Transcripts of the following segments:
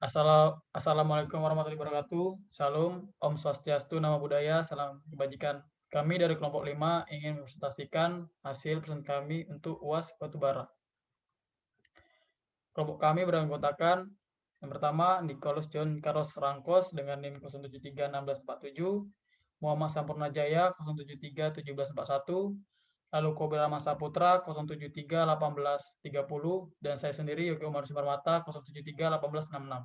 Assalamualaikum warahmatullahi wabarakatuh. Salam, Om Swastiastu, Namo Buddhaya, salam kebajikan. Kami dari kelompok 5 ingin mempresentasikan hasil presentasi kami untuk UAS batubara. Kelompok kami beranggotakan yang pertama Nicholas John Carlos Rangkos dengan NIM 0731647, Muhammad Sampurna Jaya 0731741, lalu Kobe Rama Saputra 0731830, dan saya sendiri Yogi Umar Sumarmata 0731866.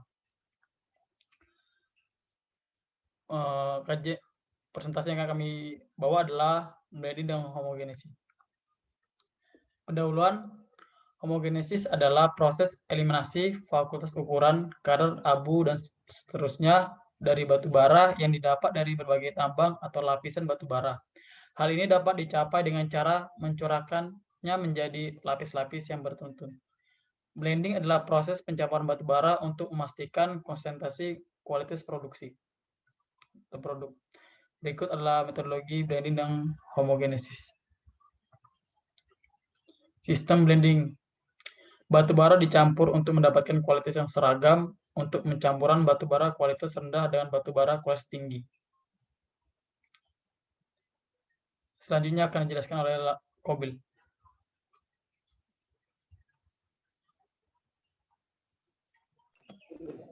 Presentasi yang akan kami bawa adalah blending dan homogenesis. Pendahuluan, homogenesis adalah proses eliminasi fakultas ukuran, kadar, abu, dan seterusnya dari batu bara yang didapat dari berbagai tambang atau lapisan batu bara. Hal ini dapat dicapai dengan cara mencorakkannya menjadi lapis-lapis yang bertuntun. Blending adalah proses pencampuran batu bara untuk memastikan konsentrasi kualitas produksi atau produk. Berikut adalah metodologi blending dan homogenesis. Sistem blending. Batu bara dicampur untuk mendapatkan kualitas yang seragam untuk pencampuran batu bara kualitas rendah dengan batu bara kualitas tinggi. Selanjutnya akan dijelaskan oleh Kobil.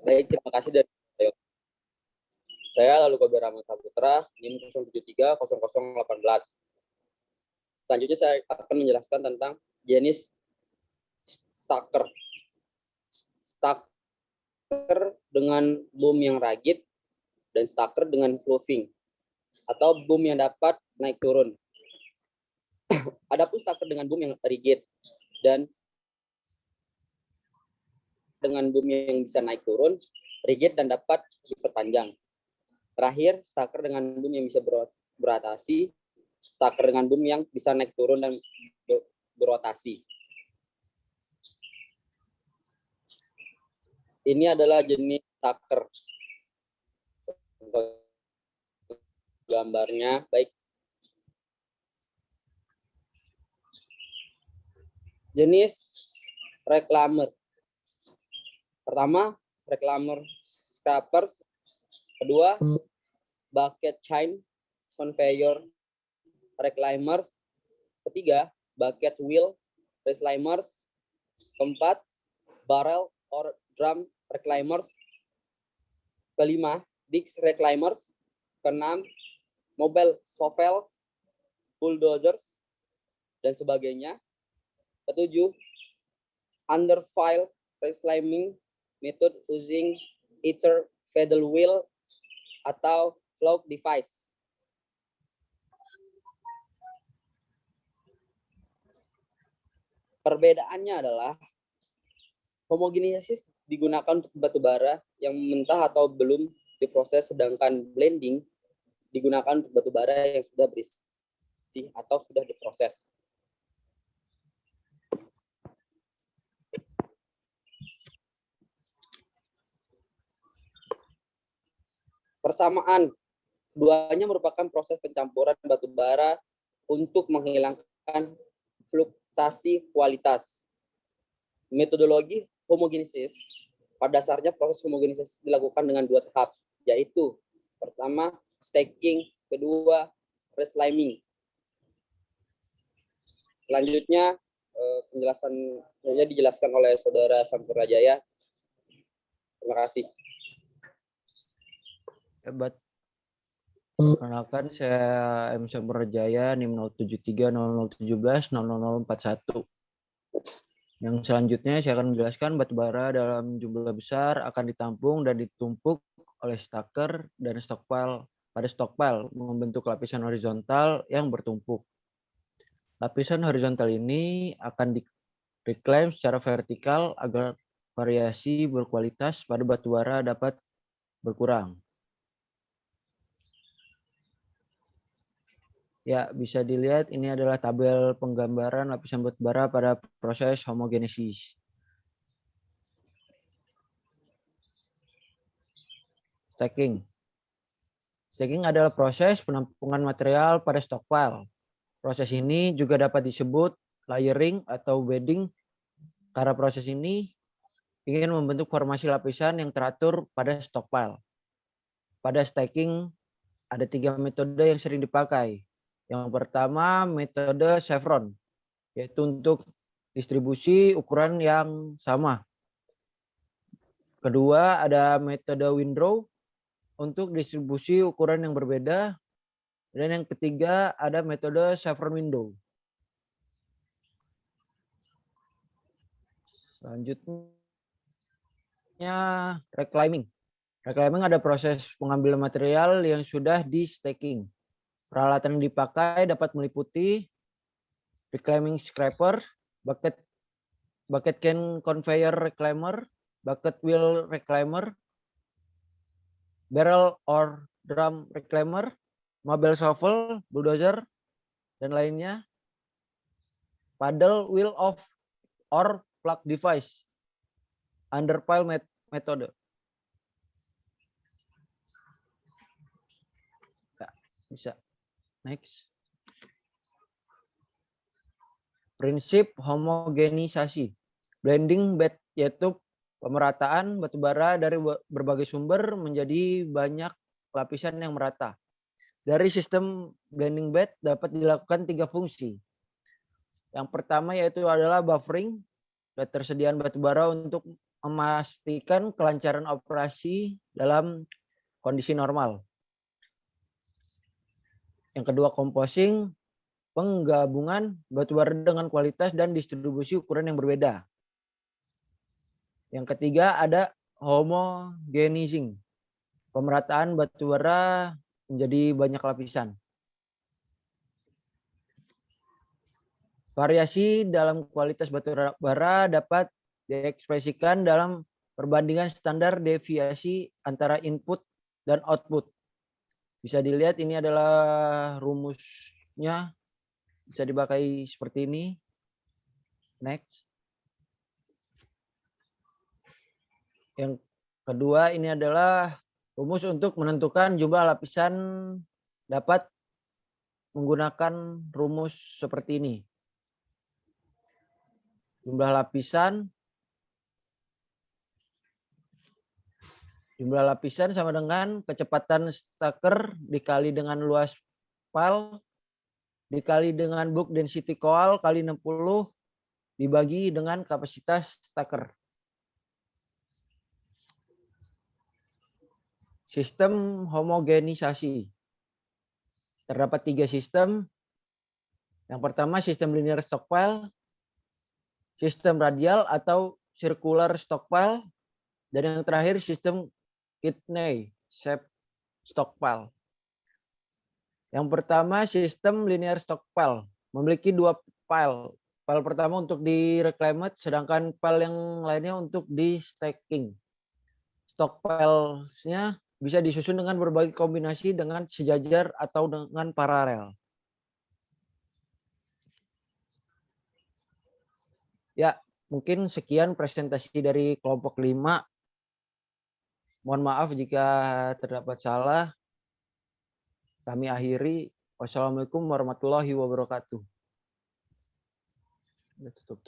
Baik, terima kasih dari saya lalu Kobe Rama Saputra, NIM 0730018. Selanjutnya saya akan menjelaskan tentang jenis stacker. Stacker dengan boom yang ragit dan stacker dengan proving atau boom yang dapat naik turun. Adapun stacker dengan boom yang rigid dan dengan boom yang bisa naik turun, rigid dan dapat diperpanjang. Terakhir, stacker dengan boom yang bisa berotasi, stacker dengan boom yang bisa naik turun dan berotasi. Ini adalah jenis stacker. Gambarnya, baik. Jenis reclaimer. Pertama, reclaimer scrappers. Kedua, bucket chain conveyor reclaimers. Ketiga, bucket wheel reclaimers. Keempat, barrel or drum reclaimers. Kelima, disc reclaimers. Keenam, mobile shovel, bulldozers, dan sebagainya. Ketujuh, underfile reclaiming method using either pedal wheel atau float device. Perbedaannya adalah homogenesis digunakan untuk batu bara yang mentah atau belum diproses, sedangkan blending digunakan untuk batu bara yang sudah berisi atau sudah diproses. Persamaan, keduanya merupakan proses pencampuran batu bara untuk menghilangkan fluktuasi kualitas. Metodologi homogenesis, pada dasarnya proses homogenesis dilakukan dengan dua tahap, yaitu pertama stacking, kedua reclaiming. Selanjutnya penjelasannya dijelaskan oleh Saudara Sampurna Jaya. Terima kasih. Hebat. Perkenalkan, saya M. Sampurna Jaya, NIM 07300170041. Yang selanjutnya saya akan menjelaskan batu bara dalam jumlah besar akan ditampung dan ditumpuk oleh stacker dan stockpile pada stockpile membentuk lapisan horizontal yang bertumpuk. Lapisan horizontal ini akan direklaim secara vertikal agar variasi berkualitas pada batu bara dapat berkurang. Ya, bisa dilihat ini adalah tabel penggambaran lapisan batu bara pada proses homogenesis. Stacking. Stacking adalah proses penampungan material pada stockpile. Proses ini juga dapat disebut layering atau bedding. Karena proses ini ingin membentuk formasi lapisan yang teratur pada stockpile. Pada stacking ada 3 metode yang sering dipakai. Yang pertama metode chevron, yaitu untuk distribusi ukuran yang sama. Kedua ada metode windrow untuk distribusi ukuran yang berbeda. Dan yang ketiga ada metode chevron window. Selanjutnya reclaiming. Reclaiming ada proses pengambilan material yang sudah di stacking. Peralatan yang dipakai dapat meliputi reclaiming scraper, bucket can conveyor reclaimer, bucket wheel reclaimer, barrel or drum reclaimer, mobile shovel, bulldozer, dan lainnya. Paddle wheel of or plug device, underpile metode. Bisa. Next. Prinsip homogenisasi. Blending bed yaitu pemerataan batubara dari berbagai sumber menjadi banyak lapisan yang merata. Dari sistem blending bed dapat dilakukan 3 fungsi. Yang pertama yaitu adalah buffering, ketersediaan batubara untuk memastikan kelancaran operasi dalam kondisi normal. Yang kedua composing, penggabungan batubara dengan kualitas dan distribusi ukuran yang berbeda. Yang ketiga ada homogenizing, pemerataan batubara menjadi banyak lapisan. Variasi dalam kualitas batubara dapat diekspresikan dalam perbandingan standar deviasi antara input dan output. Bisa dilihat ini adalah rumusnya, bisa dipakai seperti ini. Next. Yang kedua ini adalah rumus untuk menentukan jumlah lapisan, dapat menggunakan rumus seperti ini. Jumlah lapisan sama dengan kecepatan stacker dikali dengan luas pile dikali dengan book density coil kali 60 dibagi dengan kapasitas stacker. Sistem homogenisasi. Terdapat 3 sistem. Yang pertama sistem linear stockpile, sistem radial atau circular stockpile, dan yang terakhir sistem kidney shape stockpile. Yang pertama sistem linear stockpile memiliki 2 pile. Pile pertama untuk di reclaimed, sedangkan pile yang lainnya untuk di stacking. Stockpiles-nya bisa disusun dengan berbagai kombinasi dengan sejajar atau dengan paralel. Ya, mungkin sekian presentasi dari kelompok 5. Mohon maaf jika terdapat salah. Kami akhiri. Wassalamualaikum warahmatullahi wabarakatuh. Tutup.